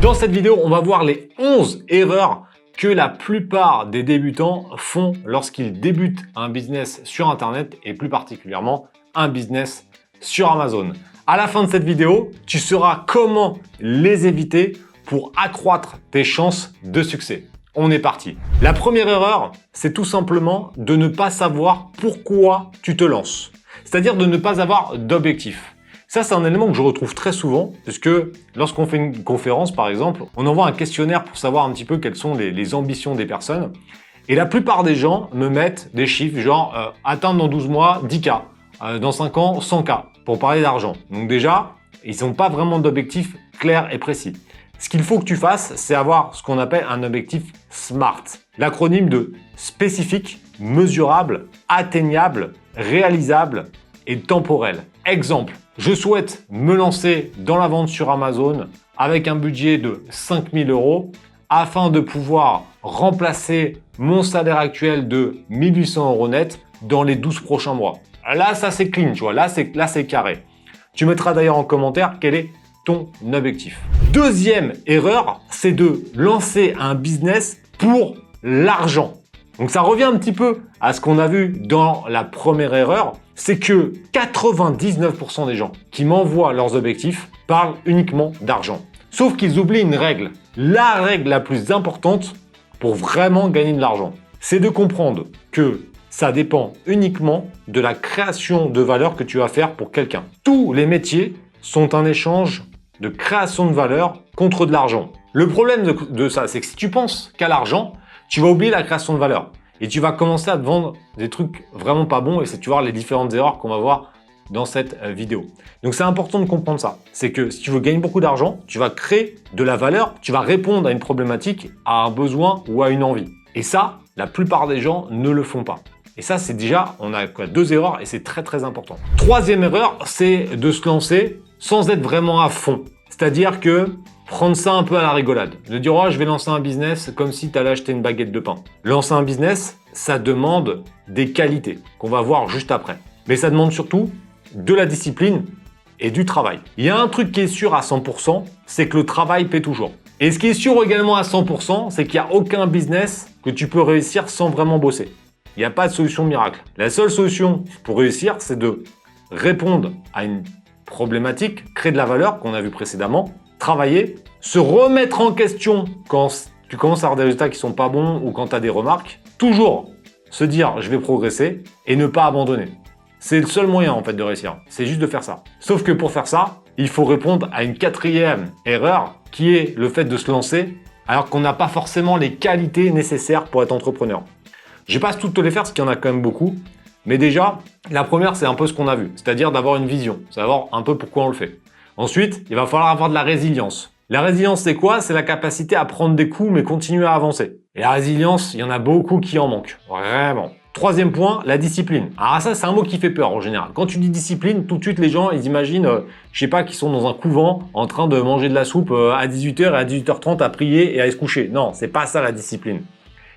Dans cette vidéo, on va voir les 11 erreurs que la plupart des débutants font lorsqu'ils débutent un business sur Internet et plus particulièrement un business sur Amazon. À la fin de cette vidéo, tu sauras comment les éviter pour accroître tes chances de succès. On est parti. La première erreur, c'est tout simplement de ne pas savoir pourquoi tu te lances. C'est-à-dire de ne pas avoir d'objectif. Ça, c'est un élément que je retrouve très souvent, puisque lorsqu'on fait une conférence, par exemple, on envoie un questionnaire pour savoir un petit peu quelles sont les ambitions des personnes. Et la plupart des gens me mettent des chiffres genre atteindre dans 12 mois 10K, dans 5 ans 100K, pour parler d'argent. Donc déjà, ils n'ont pas vraiment d'objectif clair et précis. Ce qu'il faut que tu fasses, c'est avoir ce qu'on appelle un objectif SMART. L'acronyme de spécifique, mesurable, atteignable, réalisable et temporel. Exemple, je souhaite me lancer dans la vente sur Amazon avec un budget de 5 000 € afin de pouvoir remplacer mon salaire actuel de 1 800 € net dans les 12 prochains mois. Là, ça c'est clean, tu vois, là c'est carré. Tu mettras d'ailleurs en commentaire quel est ton objectif. Deuxième erreur, c'est de lancer un business pour l'argent. Donc ça revient un petit peu à ce qu'on a vu dans la première erreur, c'est que 99% des gens qui m'envoient leurs objectifs parlent uniquement d'argent. Sauf qu'ils oublient une règle. La règle la plus importante pour vraiment gagner de l'argent, c'est de comprendre que ça dépend uniquement de la création de valeur que tu vas faire pour quelqu'un. Tous les métiers sont un échange de création de valeur contre de l'argent. Le problème de ça, c'est que si tu penses qu'à l'argent, tu vas oublier la création de valeur et tu vas commencer à te vendre des trucs vraiment pas bons et c'est tu vas voir les différentes erreurs qu'on va voir dans cette vidéo. Donc c'est important de comprendre ça. C'est que si tu veux gagner beaucoup d'argent, tu vas créer de la valeur, tu vas répondre à une problématique, à un besoin ou à une envie. Et ça, la plupart des gens ne le font pas. Et ça, c'est déjà, on a deux erreurs et c'est très important. Troisième erreur, c'est de se lancer sans être vraiment à fond. C'est-à-dire que prendre ça un peu à la rigolade. De dire, oh, je vais lancer un business comme si tu allais acheter une baguette de pain. Lancer un business, ça demande des qualités qu'on va voir juste après. Mais ça demande surtout de la discipline et du travail. Il y a un truc qui est sûr à 100%, c'est que le travail paie toujours. Et ce qui est sûr également à 100%, c'est qu'il n'y a aucun business que tu peux réussir sans vraiment bosser. Il n'y a pas de solution miracle. La seule solution pour réussir, c'est de répondre à une problématique, créer de la valeur qu'on a vu précédemment, travailler, se remettre en question quand tu commences à avoir des résultats qui sont pas bons ou quand tu as des remarques, toujours se dire je vais progresser et ne pas abandonner. C'est le seul moyen en fait de réussir, c'est juste de faire ça. Sauf que pour faire ça, il faut répondre à une quatrième erreur qui est le fait de se lancer alors qu'on n'a pas forcément les qualités nécessaires pour être entrepreneur. Je ne vais pas toutes te les faire parce qu'il y en a quand même beaucoup. Mais déjà, la première, c'est un peu ce qu'on a vu, c'est-à-dire d'avoir une vision, savoir un peu pourquoi on le fait. Ensuite, il va falloir avoir de la résilience. La résilience, c'est quoi? C'est la capacité à prendre des coups mais continuer à avancer. Et la résilience, il y en a beaucoup qui en manquent, vraiment. Troisième point, la discipline. Alors ça, c'est un mot qui fait peur en général. Quand tu dis discipline, tout de suite, les gens, ils imaginent, je sais pas, qu'ils sont dans un couvent en train de manger de la soupe à 18h et à 18h30 à prier et à se coucher. Non, c'est pas ça la discipline.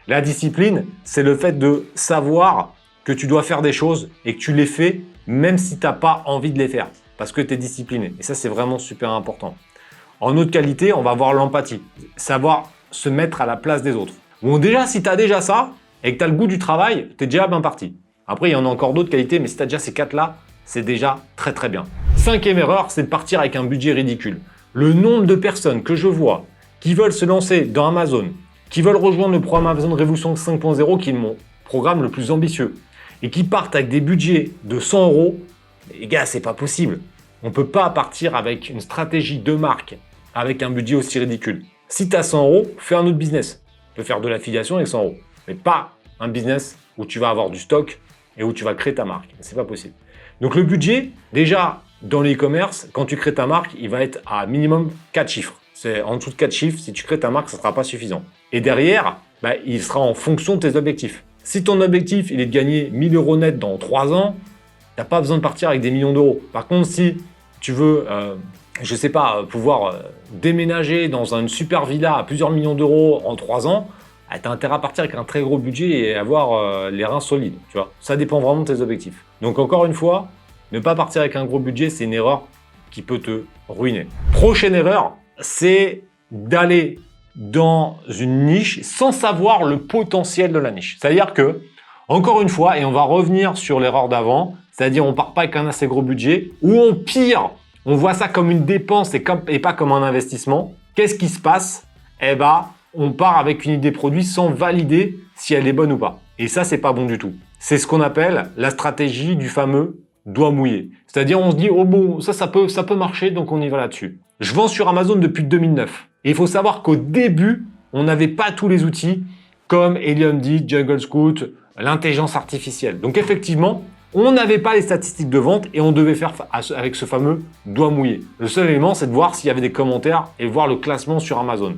La discipline, c'est le fait de savoir que tu dois faire des choses et que tu les fais même si tu n'as pas envie de les faire parce que tu es discipliné. Et ça, c'est vraiment super important. En autre qualité, on va voir l'empathie, savoir se mettre à la place des autres. Bon, déjà, si tu as déjà ça et que tu as le goût du travail, tu es déjà bien parti. Après, il y en a encore d'autres qualités, mais si tu as déjà ces quatre-là, c'est déjà très bien. Cinquième erreur, c'est de partir avec un budget ridicule. Le nombre de personnes que je vois qui veulent se lancer dans Amazon, qui veulent rejoindre le programme Amazon Révolution 5.0, qui est mon programme le plus ambitieux, et qui partent avec des budgets de 100 €, les gars, c'est pas possible. On ne peut pas partir avec une stratégie de marque avec un budget aussi ridicule. Si tu as 100 €, fais un autre business. Tu peux faire de l'affiliation avec 100 €, mais pas un business où tu vas avoir du stock et où tu vas créer ta marque. C'est pas possible. Donc le budget, déjà dans l'e-commerce, quand tu crées ta marque, il va être à minimum 4 chiffres. C'est en dessous de 4 chiffres, si tu crées ta marque, ça ne sera pas suffisant. Et derrière, il sera en fonction de tes objectifs. Si ton objectif, il est de gagner 1 000 € net dans 3 ans, tu n'as pas besoin de partir avec des millions d'euros. Par contre, si tu veux, je sais pas, pouvoir déménager dans une super villa à plusieurs millions d'euros en 3 ans, tu as intérêt à partir avec un très gros budget et avoir les reins solides. Tu vois, ça dépend vraiment de tes objectifs. Donc encore une fois, ne pas partir avec un gros budget, c'est une erreur qui peut te ruiner. Prochaine erreur, c'est d'aller dans une niche sans savoir le potentiel de la niche. C'est-à-dire que, encore une fois, et on va revenir sur l'erreur d'avant, c'est-à-dire on part pas avec un assez gros budget, ou on pire, on voit ça comme une dépense et pas comme un investissement. Qu'est-ce qui se passe? Eh ben, on part avec une idée produit sans valider si elle est bonne ou pas. Et ça, c'est pas bon du tout. C'est ce qu'on appelle la stratégie du fameux doigt mouillé. C'est-à-dire, on se dit, oh bon, ça peut marcher, donc on y va là-dessus. Je vends sur Amazon depuis 2009. Et il faut savoir qu'au début, on n'avait pas tous les outils comme Helium 10, Jungle Scout, l'intelligence artificielle. Donc effectivement, on n'avait pas les statistiques de vente et on devait faire avec ce fameux doigt mouillé. Le seul élément, c'est de voir s'il y avait des commentaires et voir le classement sur Amazon.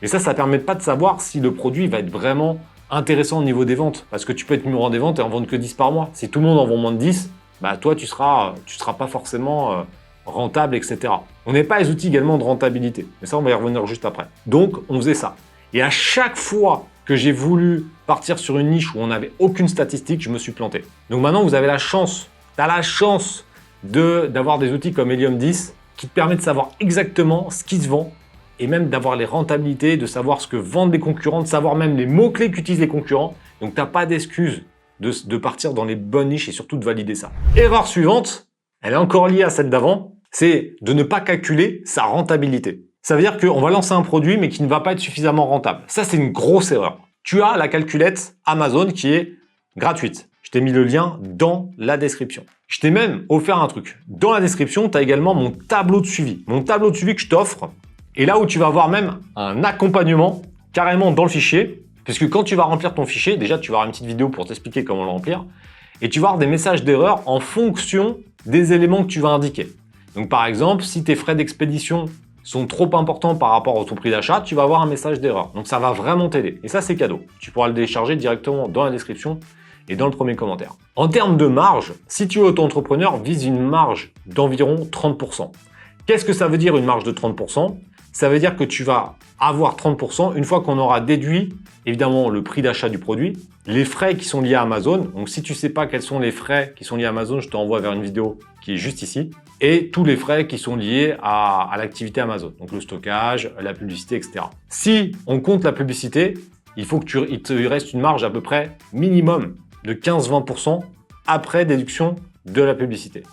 Mais ça ne permet pas de savoir si le produit va être vraiment intéressant au niveau des ventes. Parce que tu peux être numéro 1 des ventes et en vendre que 10 par mois. Si tout le monde en vend moins de 10, bah toi, tu seras pas forcément rentable, etc. On n'est pas les outils également de rentabilité. Mais ça, on va y revenir juste après. Donc, on faisait ça. Et à chaque fois que j'ai voulu partir sur une niche où on n'avait aucune statistique, je me suis planté. Donc maintenant, vous avez la chance, tu as la chance d'avoir des outils comme Helium 10 qui te permettent de savoir exactement ce qui se vend et même d'avoir les rentabilités, de savoir ce que vendent les concurrents, de savoir même les mots-clés qu'utilisent les concurrents. Donc, tu n'as pas d'excuse de partir dans les bonnes niches et surtout de valider ça. Erreur suivante, elle est encore liée à celle d'avant, c'est de ne pas calculer sa rentabilité. Ça veut dire qu'on va lancer un produit mais qui ne va pas être suffisamment rentable. Ça, c'est une grosse erreur. Tu as la calculette Amazon qui est gratuite. Je t'ai mis le lien dans la description. Je t'ai même offert un truc. Dans la description, tu as également mon tableau de suivi. Mon tableau de suivi que je t'offre et là où tu vas avoir même un accompagnement carrément dans le fichier. Puisque quand tu vas remplir ton fichier, déjà tu vas avoir une petite vidéo pour t'expliquer comment le remplir. Et tu vas avoir des messages d'erreur en fonction des éléments que tu vas indiquer. Donc par exemple, si tes frais d'expédition sont trop importants par rapport à ton prix d'achat, tu vas avoir un message d'erreur. Donc ça va vraiment t'aider. Et ça, c'est cadeau. Tu pourras le télécharger directement dans la description et dans le premier commentaire. En termes de marge, si tu es auto-entrepreneur, vise une marge d'environ 30%. Qu'est-ce que ça veut dire une marge de 30%? Ça veut dire que tu vas avoir 30% une fois qu'on aura déduit évidemment le prix d'achat du produit, les frais qui sont liés à Amazon. Donc si tu ne sais pas quels sont les frais qui sont liés à Amazon, je t'envoie vers une vidéo qui est juste ici. Et tous les frais qui sont liés à l'activité Amazon. Donc le stockage, la publicité, etc. Si on compte la publicité, il faut qu'il te reste une marge à peu près minimum de 15-20% après déduction de la publicité.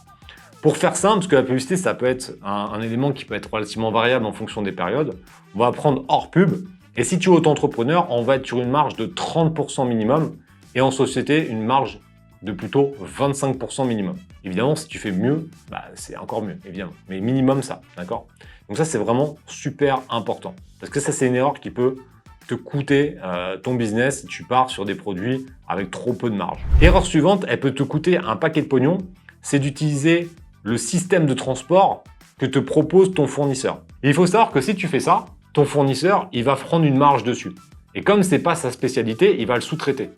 Pour faire simple, parce que la publicité, ça peut être un élément qui peut être relativement variable en fonction des périodes, on va prendre hors pub. Et si tu es auto-entrepreneur, on va être sur une marge de 30% minimum et en société, une marge de plutôt 25% minimum. Évidemment, si tu fais mieux, bah, c'est encore mieux, évidemment. Mais minimum ça, d'accord? Donc ça, c'est vraiment super important. Parce que ça, c'est une erreur qui peut te coûter ton business si tu pars sur des produits avec trop peu de marge. Erreur suivante, elle peut te coûter un paquet de pognon, c'est d'utiliser le système de transport que te propose ton fournisseur. Et il faut savoir que si tu fais ça, ton fournisseur, il va prendre une marge dessus. Et comme ce n'est pas sa spécialité, il va le sous-traiter.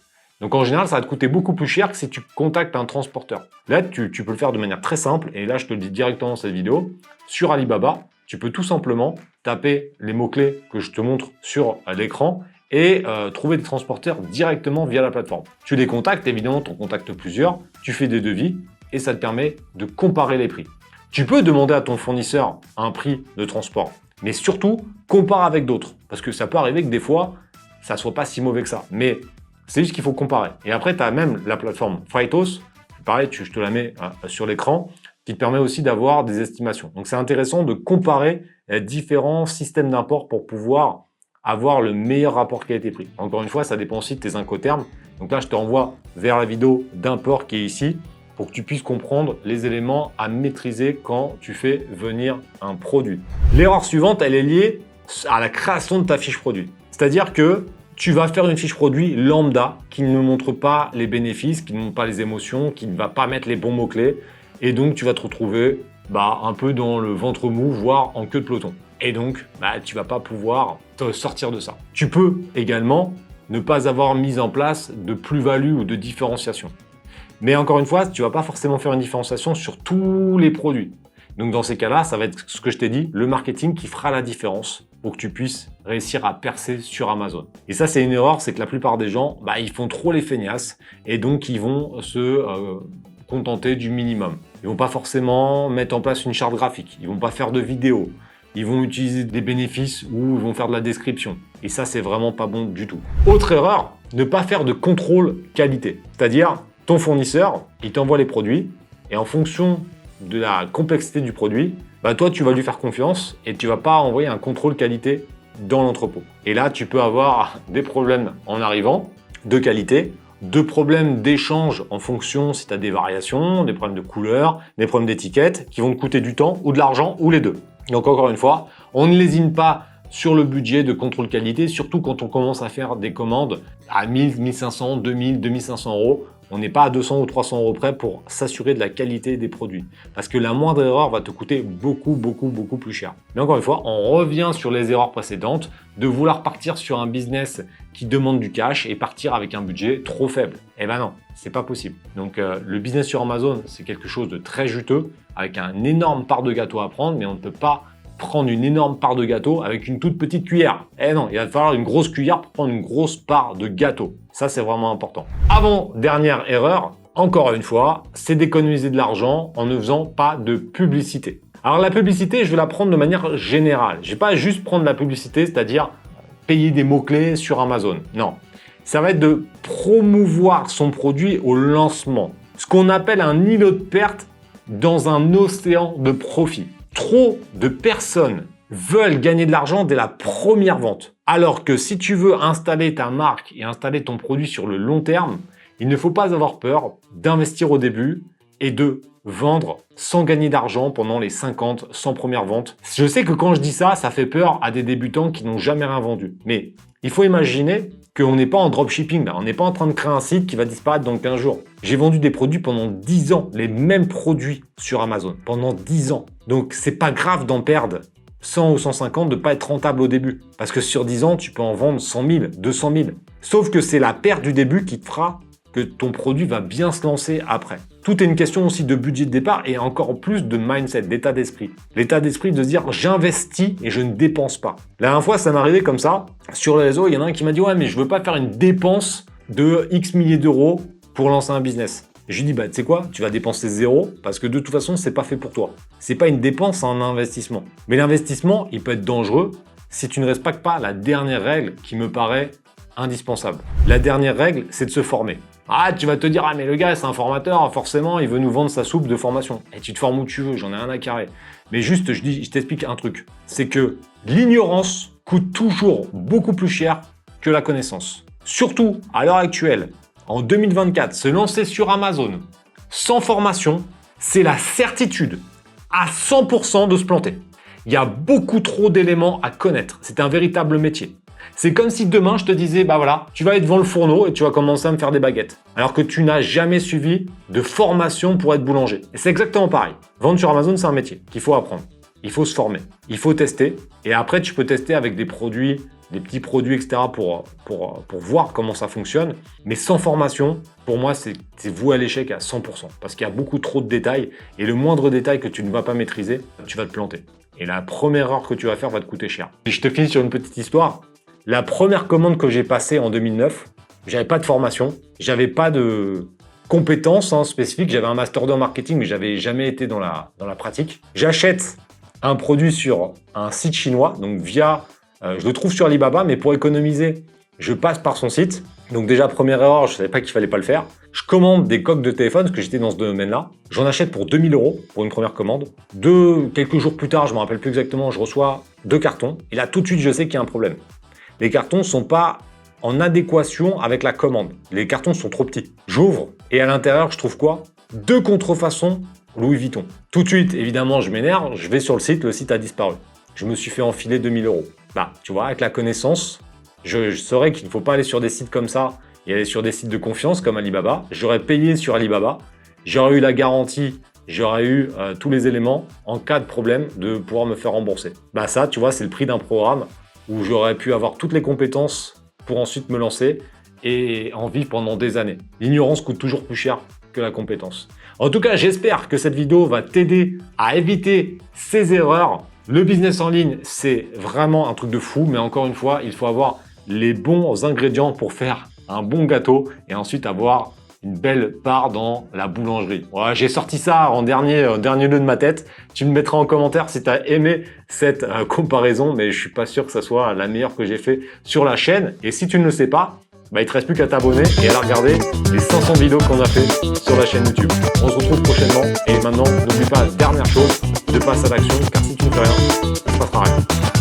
Donc en général, ça va te coûter beaucoup plus cher que si tu contactes un transporteur. Là, tu peux le faire de manière très simple, et là, je te le dis directement dans cette vidéo. Sur Alibaba, tu peux tout simplement taper les mots-clés que je te montre sur l'écran et trouver des transporteurs directement via la plateforme. Tu les contactes, évidemment, tu en contactes plusieurs, tu fais des devis, et ça te permet de comparer les prix. Tu peux demander à ton fournisseur un prix de transport, mais surtout, compare avec d'autres. Parce que ça peut arriver que des fois, ça ne soit pas si mauvais que ça. Mais c'est juste qu'il faut comparer. Et après, tu as même la plateforme Freightos, pareil, je te la mets sur l'écran, qui te permet aussi d'avoir des estimations. Donc c'est intéressant de comparer différents systèmes d'import pour pouvoir avoir le meilleur rapport qualité-prix. Encore une fois, ça dépend aussi de tes incoterms. Donc là, je te renvoie vers la vidéo d'import qui est ici, pour que tu puisses comprendre les éléments à maîtriser quand tu fais venir un produit. L'erreur suivante, elle est liée à la création de ta fiche produit. C'est-à-dire que tu vas faire une fiche produit lambda qui ne montre pas les bénéfices, qui ne montre pas les émotions, qui ne va pas mettre les bons mots-clés. Et donc, tu vas te retrouver un peu dans le ventre mou, voire en queue de peloton. Et donc, tu ne vas pas pouvoir te sortir de ça. Tu peux également ne pas avoir mis en place de plus-value ou de différenciation. Mais encore une fois, tu ne vas pas forcément faire une différenciation sur tous les produits. Donc dans ces cas-là, ça va être ce que je t'ai dit, le marketing qui fera la différence pour que tu puisses réussir à percer sur Amazon. Et ça, c'est une erreur, c'est que la plupart des gens, ils font trop les feignasses et donc ils vont se contenter du minimum. Ils vont pas forcément mettre en place une charte graphique, ils vont pas faire de vidéos. ils vont utiliser des bénéfices ou ils vont faire de la description. Et ça, c'est vraiment pas bon du tout. Autre erreur, ne pas faire de contrôle qualité. C'est-à-dire, ton fournisseur, il t'envoie les produits et en fonction de la complexité du produit, bah toi, tu vas lui faire confiance et tu vas pas envoyer un contrôle qualité dans l'entrepôt. Et là, tu peux avoir des problèmes en arrivant de qualité, de problèmes d'échange en fonction si tu as des variations, des problèmes de couleur, des problèmes d'étiquette qui vont te coûter du temps ou de l'argent ou les deux. Donc encore une fois, on ne lésine pas sur le budget de contrôle qualité, surtout quand on commence à faire des commandes à 1000, 1500, 2000, 2500 euros. On n'est pas à 200 ou 300 euros près pour s'assurer de la qualité des produits. Parce que la moindre erreur va te coûter beaucoup plus cher. Mais encore une fois, on revient sur les erreurs précédentes de vouloir partir sur un business qui demande du cash et partir avec un budget trop faible. Eh ben non, c'est pas possible. Donc le business sur Amazon, c'est quelque chose de très juteux, avec un énorme part de gâteau à prendre, mais on ne peut pas prendre une énorme part de gâteau avec une toute petite cuillère. Eh non, il va falloir une grosse cuillère pour prendre une grosse part de gâteau. Ça, c'est vraiment important. Avant-dernière erreur, encore une fois, c'est d'économiser de l'argent en ne faisant pas de publicité. Alors la publicité, je vais la prendre de manière générale. Je ne vais pas juste prendre la publicité, c'est-à-dire payer des mots-clés sur Amazon. Non, ça va être de promouvoir son produit au lancement. Ce qu'on appelle un îlot de perte dans un océan de profit. Trop de personnes veulent gagner de l'argent dès la première vente. Alors que si tu veux installer ta marque et installer ton produit sur le long terme, il ne faut pas avoir peur d'investir au début et de vendre sans gagner d'argent pendant les 50, 100 premières ventes. Je sais que quand je dis ça, ça fait peur à des débutants qui n'ont jamais rien vendu. Mais il faut imaginer qu'on n'est pas en dropshipping, là. On n'est pas en train de créer un site qui va disparaître dans 15 jours. J'ai vendu des produits pendant 10 ans, les mêmes produits sur Amazon, pendant 10 ans. Donc, c'est pas grave d'en perdre 100 ou 150, de ne pas être rentable au début. Parce que sur 10 ans, tu peux en vendre 100 000, 200 000. Sauf que c'est la perte du début qui te fera que ton produit va bien se lancer après. Tout est une question aussi de budget de départ et encore plus de mindset, d'état d'esprit. L'état d'esprit de se dire j'investis et je ne dépense pas. La dernière fois, ça m'est arrivé comme ça. Sur les réseaux, il y en a un qui m'a dit ouais, mais je veux pas faire une dépense de X milliers d'euros pour lancer un business. Je lui dis bah tu sais quoi, tu vas dépenser zéro parce que de toute façon, c'est pas fait pour toi. C'est pas une dépense, c'est un investissement. Mais l'investissement, il peut être dangereux si tu ne respectes pas la dernière règle qui me paraît indispensable. La dernière règle, c'est de se former. Ah, tu vas te dire, ah mais le gars c'est un formateur, forcément il veut nous vendre sa soupe de formation. Et tu te formes où tu veux, j'en ai rien à carrer. Mais juste, je t'explique un truc. C'est que l'ignorance coûte toujours beaucoup plus cher que la connaissance. Surtout à l'heure actuelle, en 2024, se lancer sur Amazon sans formation, c'est la certitude à 100% de se planter. Il y a beaucoup trop d'éléments à connaître. C'est un véritable métier. C'est comme si demain, je te disais, bah voilà, tu vas être devant le fourneau et tu vas commencer à me faire des baguettes. Alors que tu n'as jamais suivi de formation pour être boulanger. Et c'est exactement pareil. Vendre sur Amazon, c'est un métier qu'il faut apprendre. Il faut se former. Il faut tester. Et après, tu peux tester avec des produits, des petits produits, etc. pour voir comment ça fonctionne. Mais sans formation, pour moi, c'est voué à l'échec à 100%. Parce qu'il y a beaucoup trop de détails. Et le moindre détail que tu ne vas pas maîtriser, tu vas te planter. Et la première erreur que tu vas faire va te coûter cher. Et je te finis sur une petite histoire. La première commande que j'ai passée en 2009, j'avais pas de formation, j'avais pas de compétences spécifiques, j'avais un master 2 en marketing, mais j'avais jamais été dans la pratique. J'achète un produit sur un site chinois, donc je le trouve sur Alibaba, mais pour économiser, je passe par son site. Donc déjà, première erreur, je savais pas qu'il fallait pas le faire. Je commande des coques de téléphone, parce que j'étais dans ce domaine-là. J'en achète pour 2000 € pour une première commande. Quelques jours plus tard, je me rappelle plus exactement, je reçois 2 cartons. Et là, tout de suite, je sais qu'il y a un problème. Les cartons ne sont pas en adéquation avec la commande. Les cartons sont trop petits. J'ouvre et à l'intérieur, je trouve quoi? 2 contrefaçons Louis Vuitton. Tout de suite, évidemment, je m'énerve. Je vais sur le site a disparu. Je me suis fait enfiler 2000 €. Bah, tu vois, avec la connaissance, je saurais qu'il ne faut pas aller sur des sites comme ça et aller sur des sites de confiance comme Alibaba. J'aurais payé sur Alibaba. J'aurais eu la garantie, j'aurais eu tous les éléments en cas de problème de pouvoir me faire rembourser. Bah ça, tu vois, c'est le prix d'un programme où j'aurais pu avoir toutes les compétences pour ensuite me lancer et en vivre pendant des années. L'ignorance coûte toujours plus cher que la compétence. En tout cas, j'espère que cette vidéo va t'aider à éviter ces erreurs. Le business en ligne, c'est vraiment un truc de fou, mais encore une fois, il faut avoir les bons ingrédients pour faire un bon gâteau et ensuite avoir une belle part dans la boulangerie. Voilà, j'ai sorti ça en dernier lieu de ma tête. Tu me mettras en commentaire si tu as aimé cette comparaison, mais je suis pas sûr que ça soit la meilleure que j'ai fait sur la chaîne. Et si tu ne le sais pas, bah, il te reste plus qu'à t'abonner et à regarder les 500 vidéos qu'on a fait sur la chaîne YouTube. On se retrouve prochainement et maintenant, n'oublie pas, dernière chose, de passer à l'action, car si tu ne fais rien, il ne se passera rien.